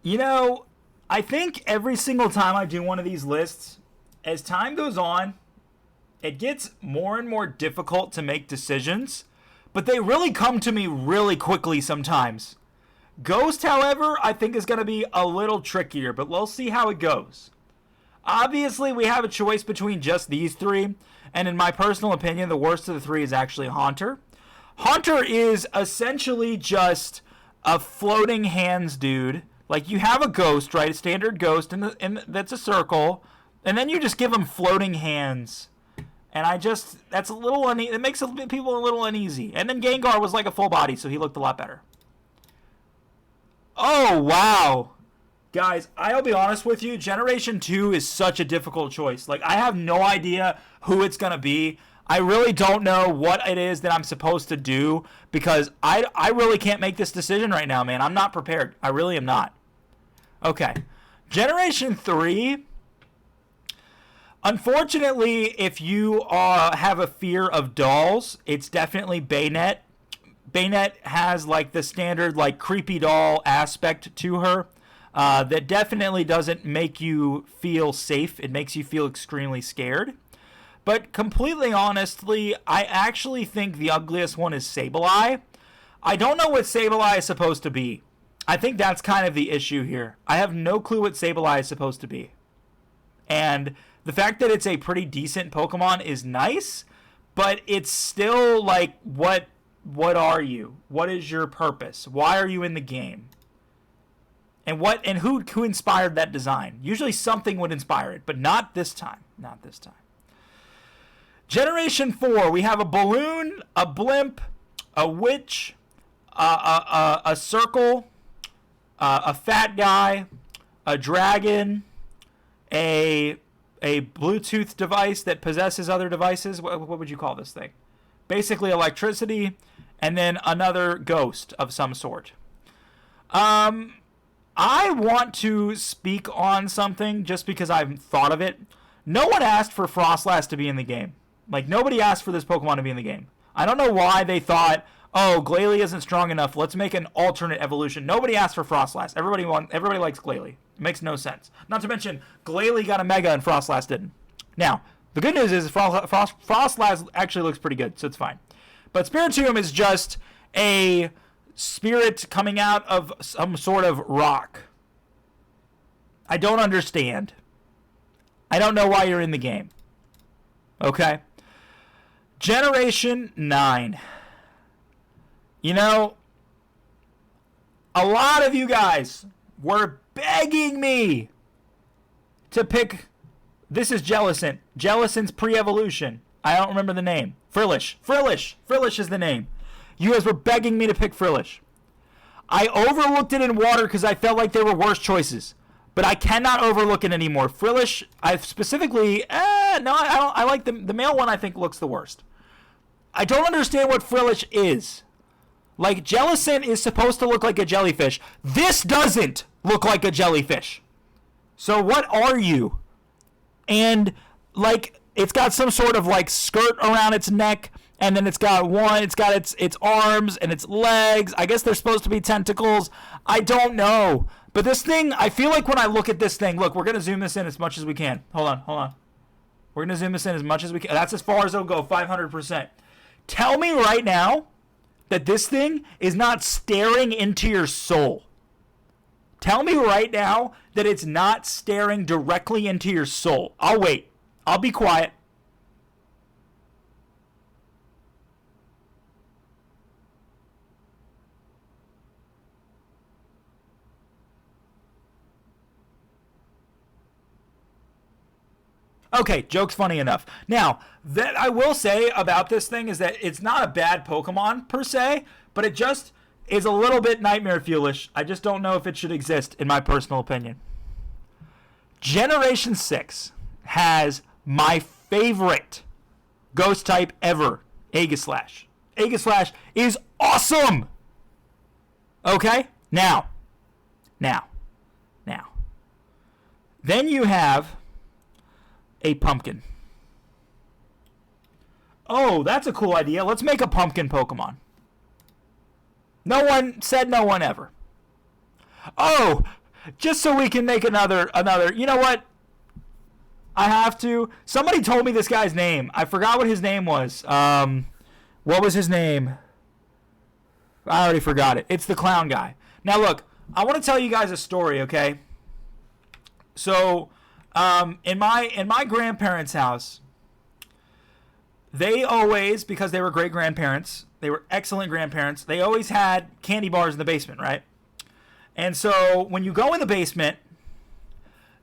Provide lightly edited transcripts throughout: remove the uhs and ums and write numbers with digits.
You know, I think every single time I do one of these lists, as time goes on, it gets more and more difficult to make decisions, but they really come to me really quickly sometimes. Ghost, however, I think is going to be a little trickier, but we'll see how it goes. Obviously, we have a choice between just these three, and in my personal opinion, the worst of the three is actually Haunter. Haunter is essentially just a floating hands dude. Like, you have a ghost, right? A standard ghost, and that's a circle. And then you just give him floating hands. And that's a little uneasy. It makes people a little uneasy. And then Gengar was like a full body, so he looked a lot better. Oh, wow. Guys, I'll be honest with you. Generation 2 is such a difficult choice. Like, I have no idea who it's going to be. I really don't know what it is that I'm supposed to do because I really can't make this decision right now, man. I'm not prepared. I really am not. Okay. Generation 3. Unfortunately, if you have a fear of dolls, it's definitely Baynet. Baynet has like the standard like creepy doll aspect to her that definitely doesn't make you feel safe. It makes you feel extremely scared. But completely honestly, I actually think the ugliest one is Sableye. I don't know what Sableye is supposed to be. I think that's kind of the issue here. I have no clue what Sableye is supposed to be. And the fact that it's a pretty decent Pokemon is nice, but it's still like, what are you? What is your purpose? Why are you in the game? And who inspired that design? Usually something would inspire it, but not this time. Not this time. Generation 4, we have a balloon, a blimp, a witch, a circle, a fat guy, a dragon, a Bluetooth device that possesses other devices. What would you call this thing? Basically electricity, and then another ghost of some sort. I want to speak on something just because I've thought of it. No one asked for Frostlass to be in the game. Like, nobody asked for this Pokemon to be in the game. I don't know why they thought, oh, Glalie isn't strong enough. Let's make an alternate evolution. Nobody asked for Frostlass. Everybody likes Glalie. It makes no sense. Not to mention, Glalie got a Mega and Frostlass didn't. Now, the good news is Frostlass actually looks pretty good, so it's fine. But Spiritomb is just a spirit coming out of some sort of rock. I don't understand. I don't know why you're in the game. Okay? Generation 9. You know, a lot of you guys were begging me to pick. This is Jellicent. Jellicent's pre-evolution. I don't remember the name. Frillish. Frillish is the name. You guys were begging me to pick Frillish. I overlooked it in water because I felt like there were worse choices. But I cannot overlook it anymore. Frillish, I specifically, I like the male one. I think looks the worst. I don't understand what Frillish is. Like, Jellicent is supposed to look like a jellyfish. This doesn't look like a jellyfish. So what are you? And like, it's got some sort of like skirt around its neck, and then it's got its arms and its legs. I guess they're supposed to be tentacles. I don't know. But this thing, I feel like when I look at this thing, look, we're going to zoom this in as much as we can. Hold on. We're going to zoom this in as much as we can. That's as far as it'll go, 500%. Tell me right now that this thing is not staring into your soul. Tell me right now that it's not staring directly into your soul. I'll wait. I'll be quiet. Okay, joke's funny enough. Now, that I will say about this thing is that it's not a bad Pokemon per se, but it just is a little bit Nightmare Fuelish. I just don't know if it should exist, in my personal opinion. Generation 6 has my favorite ghost type ever, Aegislash. Aegislash is awesome! Okay? Now. Then you have a pumpkin. Oh, that's a cool idea. Let's make a pumpkin Pokemon. No one said no one ever. Oh, Just so we can make another. You know what? I have to. Somebody told me this guy's name. I forgot what his name was. What was his name? I already forgot it. It's the clown guy. Now look, I want to tell you guys a story, okay? So, in my grandparents' house, they always, because they were great grandparents, they were excellent grandparents, they always had candy bars in the basement, right? And so when you go in the basement,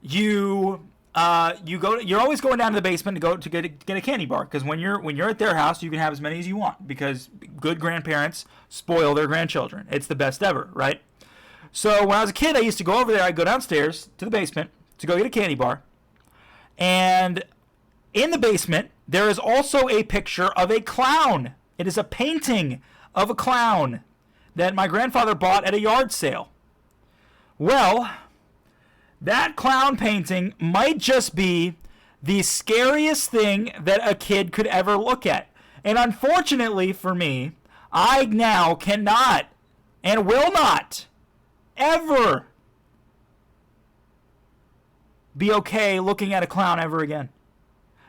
you're always going down to the basement to get a candy bar, because when you're at their house, you can have as many as you want, because good grandparents spoil their grandchildren. It's the best ever, right? So when I was a kid, I used to go over there. I'd go downstairs to the basement to go get a candy bar, and in the basement there is also a picture of a clown. It is a painting of a clown that my grandfather bought at a yard sale. Well, that clown painting might just be the scariest thing that a kid could ever look at. And unfortunately for me, I now cannot and will not ever be okay looking at a clown ever again.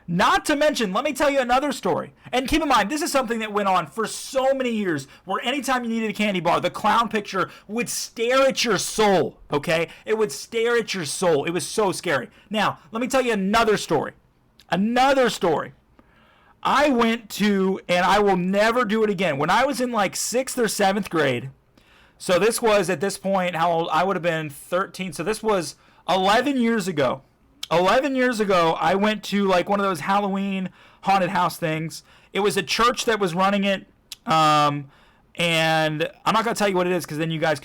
Not to mention, let me tell you another story. And keep in mind, this is something that went on for so many years, where anytime you needed a candy bar, the clown picture would stare at your soul, okay? It would stare at your soul. It was so scary. Now, let me tell you another story. Another story. I went to, and I will never do it again, when I was in like 6th or 7th grade, so this was, at this point, how old? I would have been 13, so this was 11 years ago. 11 years ago, I went to like one of those Halloween haunted house things. It was a church that was running it, and I'm not gonna tell you what it is, because then you guys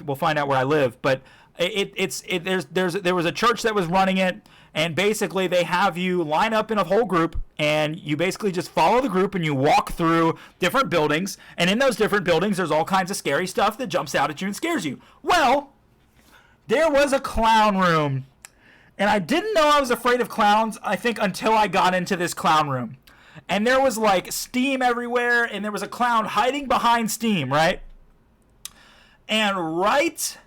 will find out where I live. But there was a church that was running it, and basically they have you line up in a whole group, and you basically just follow the group, and you walk through different buildings, and in those different buildings, there's all kinds of scary stuff that jumps out at you and scares you. Well, there was a clown room. And I didn't know I was afraid of clowns, I think, until I got into this clown room. And there was, like, steam everywhere, and there was a clown hiding behind steam, right? And right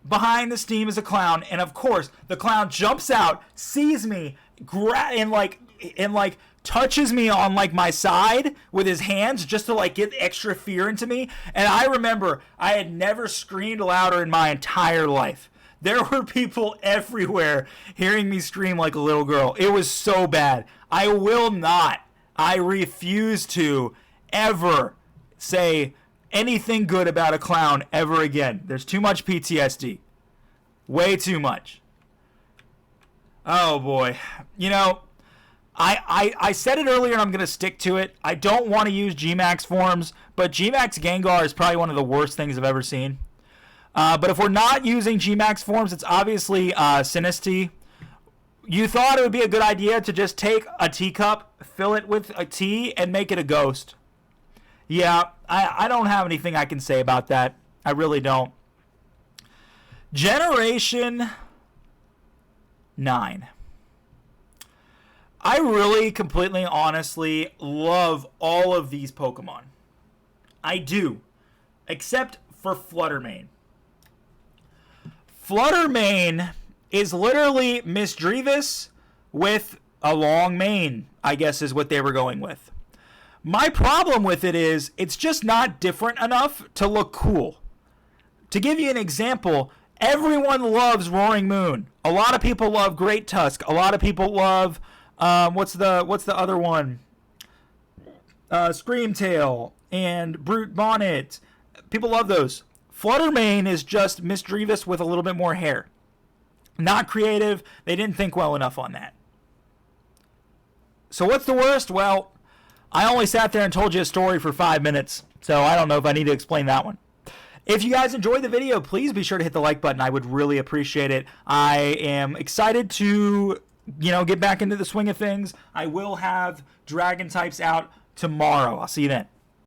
behind the steam is a clown, and of course, the clown jumps out, sees me, and touches me on, like, my side with his hands just to, like, get extra fear into me. And I remember I had never screamed louder in my entire life. There were people everywhere hearing me scream like a little girl. It was so bad. I refuse to ever say anything good about a clown ever again. There's too much PTSD. Way too much. Oh boy. You know, I said it earlier and I'm going to stick to it. I don't want to use G-Max forms, but G-Max Gengar is probably one of the worst things I've ever seen. But if we're not using G-Max forms, it's obviously Sinistea. You thought it would be a good idea to just take a teacup, fill it with a tea, and make it a ghost. Yeah, I don't have anything I can say about that. I really don't. Generation 9. I really, completely, honestly love all of these Pokemon. I do. Except for Fluttermane. Fluttermane is literally Misdreavus with a long mane, I guess is what they were going with. My problem with it is it's just not different enough to look cool. To give you an example, everyone loves Roaring Moon. A lot of people love Great Tusk. A lot of people love what's the other one? Screamtail and Brute Bonnet. People love those. Fluttermane is just Misdreavus with a little bit more hair. Not creative. They didn't think well enough on that. So what's the worst? Well, I only sat there and told you a story for 5 minutes, so I don't know if I need to explain that one. If you guys enjoyed the video, please be sure to hit the like button. I would really appreciate it. I am excited to, get back into the swing of things. I will have Dragon types out tomorrow. I'll see you then.